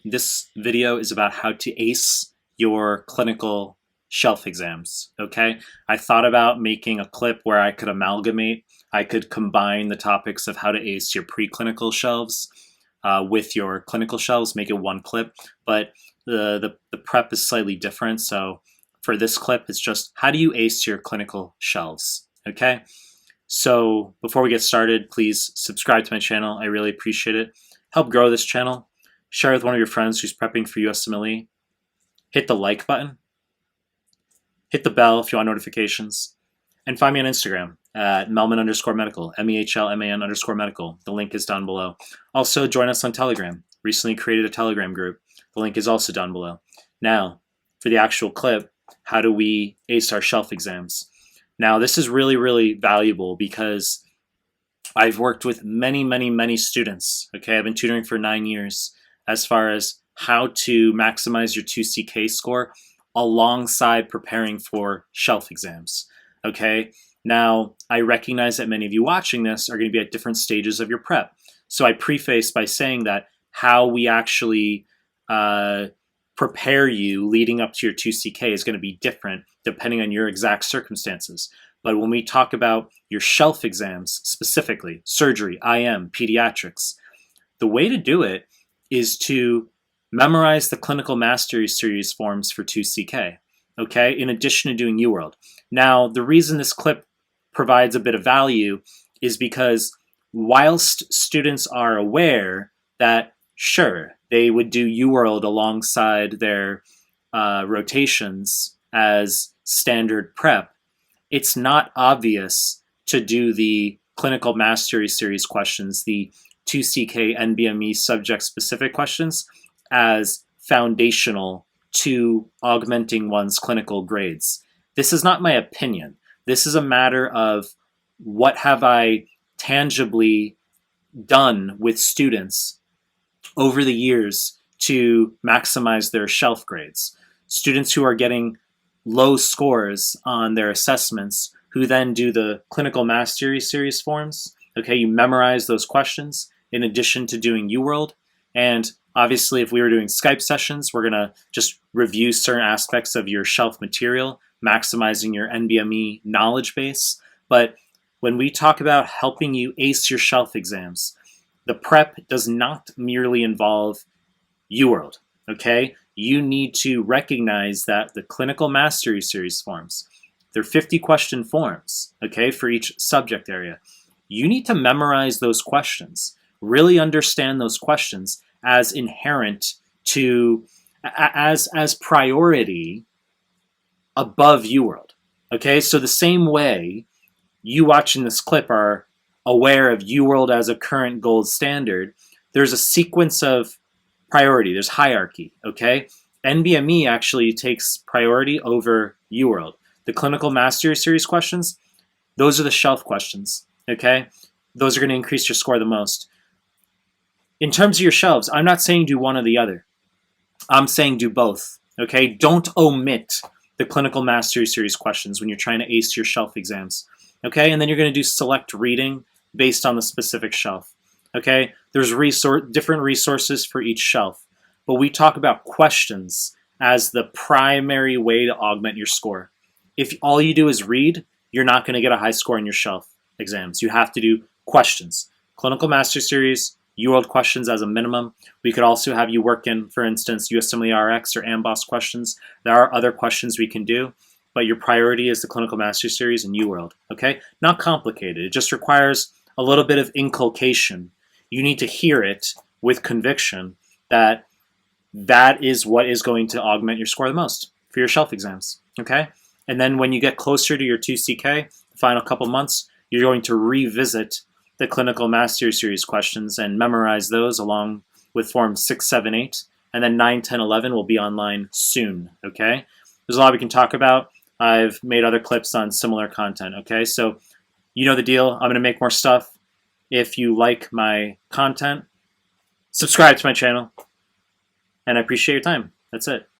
This video is about how to ace your clinical shelf exams, okay? I thought about making a clip where I could amalgamate, I could combine the topics of how to ace your preclinical shelves with your clinical shelves, make it one clip, but the prep is slightly different. So for this clip, it's just how do you ace your clinical shelves, okay? So before we get started, please subscribe to my channel. I really appreciate it. Help grow this channel. Share with one of your friends who's prepping for USMLE. Hit the like button. Hit the bell if you want notifications. And find me on Instagram at Mehlman_medical, MEHLMAN_medical. The link is down below. Also, join us on Telegram. Recently created a Telegram group. The link is also down below. Now, for the actual clip, how do we ace our shelf exams? Now, this is really, really valuable because I've worked with many students. Okay, I've been tutoring for 9 years as far as how to maximize your 2CK score alongside preparing for shelf exams. Okay, now I recognize that many of you watching this are going to be at different stages of your prep. So I preface by saying that how we actually prepare you leading up to your 2CK is going to be different depending on your exact circumstances. But when we talk about your shelf exams specifically, surgery, IM, pediatrics, the way to do it is to memorize the clinical mastery series forms for 2CK, okay, in addition to doing UWorld. Now, the reason this clip provides a bit of value is because whilst students are aware that, sure, they would do UWorld alongside their rotations as standard prep, it's not obvious to do the clinical mastery series questions, the 2CK NBME subject-specific questions, as foundational to augmenting one's clinical grades. This is not my opinion. This is a matter of what have I tangibly done with students over the years to maximize their shelf grades. Students who are getting low scores on their assessments who then do the clinical mastery series forms. Okay, you memorize those questions in addition to doing UWorld. And obviously, if we were doing Skype sessions, we're going to just review certain aspects of your shelf material, maximizing your NBME knowledge base. But when we talk about helping you ace your shelf exams, the prep does not merely involve UWorld, okay? You need to recognize that the clinical mastery series forms, they're 50 question forms, okay, for each subject area. You need to memorize those questions, really understand those questions as inherent to, as priority above UWorld, okay? So the same way you watching this clip are aware of UWorld as a current gold standard, there's a sequence of priority, there's hierarchy, okay? NBME actually takes priority over UWorld. The clinical mastery series questions, those are the shelf questions, okay? Those are going to increase your score the most. In terms of your shelves, I'm not saying do one or the other. I'm saying do both, okay? Don't omit the clinical mastery series questions when you're trying to ace your shelf exams, okay? And then you're going to do select reading based on the specific shelf, okay? There's different resources for each shelf, but we talk about questions as the primary way to augment your score. If all you do is read, you're not going to get a high score in your shelf exams. You have to do questions. Clinical Master Series, UWorld questions as a minimum. We could also have you work in, for instance, USMLE RX or AMBOSS questions. There are other questions we can do, but your priority is the Clinical Master Series and UWorld, okay? Not complicated. It just requires a little bit of inculcation. You need to hear it with conviction that that is what is going to augment your score the most for your shelf exams, okay? And then when you get closer to your 2CK, the final couple months, you're going to revisit the Clinical Mastery Series questions and memorize those along with forms 6, 7, 8, and then 9, 10, 11 will be online soon, okay? There's a lot we can talk about. I've made other clips on similar content, okay? So you know the deal. I'm going to make more stuff. If you like my content, subscribe to my channel, and I appreciate your time. That's it.